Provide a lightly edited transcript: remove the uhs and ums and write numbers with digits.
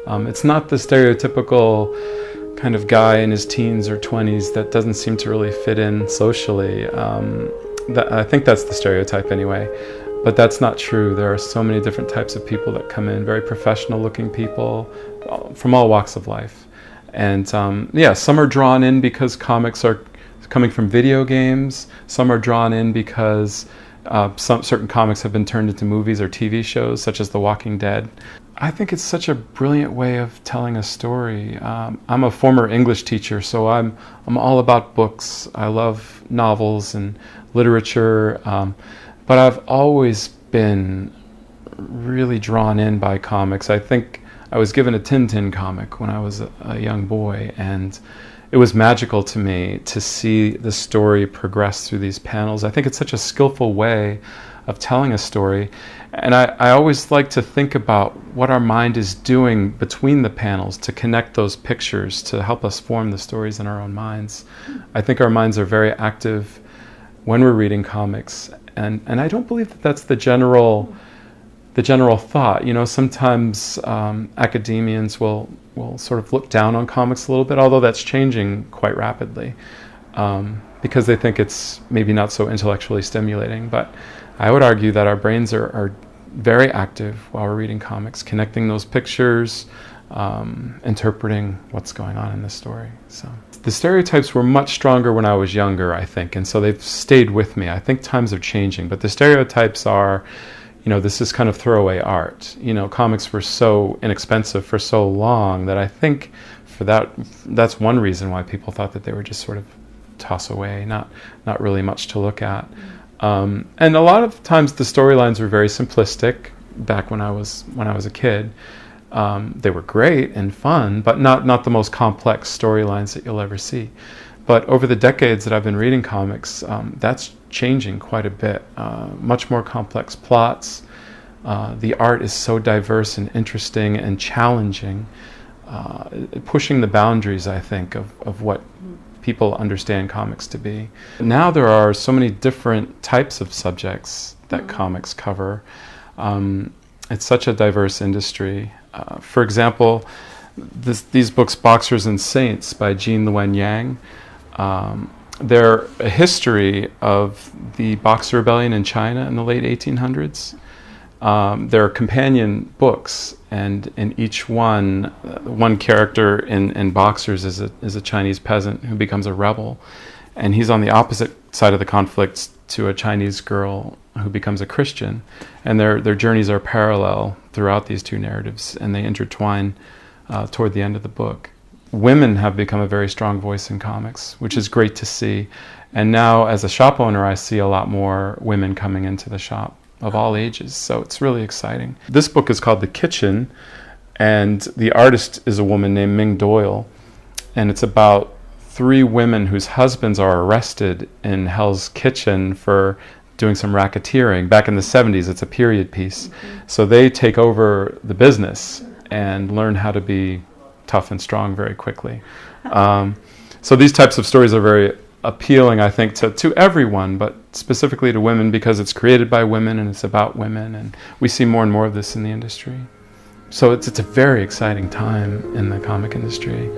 It's not the stereotypical kind of guy in his teens or 20s that doesn't seem to really fit in socially. I think that's the stereotype anyway, but that's not true. There are so many different types of people that come in, very professional looking people from all walks of life. And some are drawn in because comics are coming from video games. Some are drawn in because some certain comics have been turned into movies or TV shows, such as The Walking Dead. I think it's such a brilliant way of telling a story. I'm a former English teacher, so I'm all about books. I love novels and literature, but I've always been really drawn in by comics. I think I was given a Tintin comic when I was a young boy, and it was magical to me to see the story progress through these panels. I think it's such a skillful way of telling a story. And I always like to think about what our mind is doing between the panels to connect those pictures to help us form the stories in our own minds. I think our minds are very active when we're reading comics. And I don't believe that that's the general thought. You know, sometimes academians will sort of look down on comics a little bit, although that's changing quite rapidly, because they think it's maybe not so intellectually stimulating. But I would argue that our brains are very active while we're reading comics, connecting those pictures, interpreting what's going on in the story. So the stereotypes were much stronger when I was younger, I think, and so they've stayed with me. I think times are changing, but the stereotypes are, you know, this is kind of throwaway art. You know, comics were so inexpensive for so long that I think for that's one reason why people thought that they were just sort of toss away, not really much to look at. And a lot of times the storylines were very simplistic back when I was a kid. They were great and fun, but not the most complex storylines that you'll ever see. But over the decades that I've been reading comics, that's changing quite a bit. Much more complex plots. The art is so diverse and interesting and challenging, pushing the boundaries, I think, of what people understand comics to be. Now there are so many different types of subjects that comics cover. It's such a diverse industry. For example, these books, Boxers and Saints by Jean Luen Yang, they're a history of the Boxer Rebellion in China in the late 1800s. They're companion books, and in each one character in Boxers is a Chinese peasant who becomes a rebel, and he's on the opposite side of the conflict to a Chinese girl who becomes a Christian, and their journeys are parallel throughout these two narratives, and they intertwine toward the end of the book. Women have become a very strong voice in comics, which is great to see. And now, as a shop owner, I see a lot more women coming into the shop of all ages, so it's really exciting. This book is called The Kitchen, and the artist is a woman named Ming Doyle, and it's about 3 women whose husbands are arrested in Hell's Kitchen for doing some racketeering. Back in the 70s, it's a period piece. So they take over the business and learn how to be tough and strong very quickly. So these types of stories are very appealing, I think, to everyone, but specifically to women because it's created by women and it's about women, and we see more and more of this in the industry. So it's a very exciting time in the comic industry.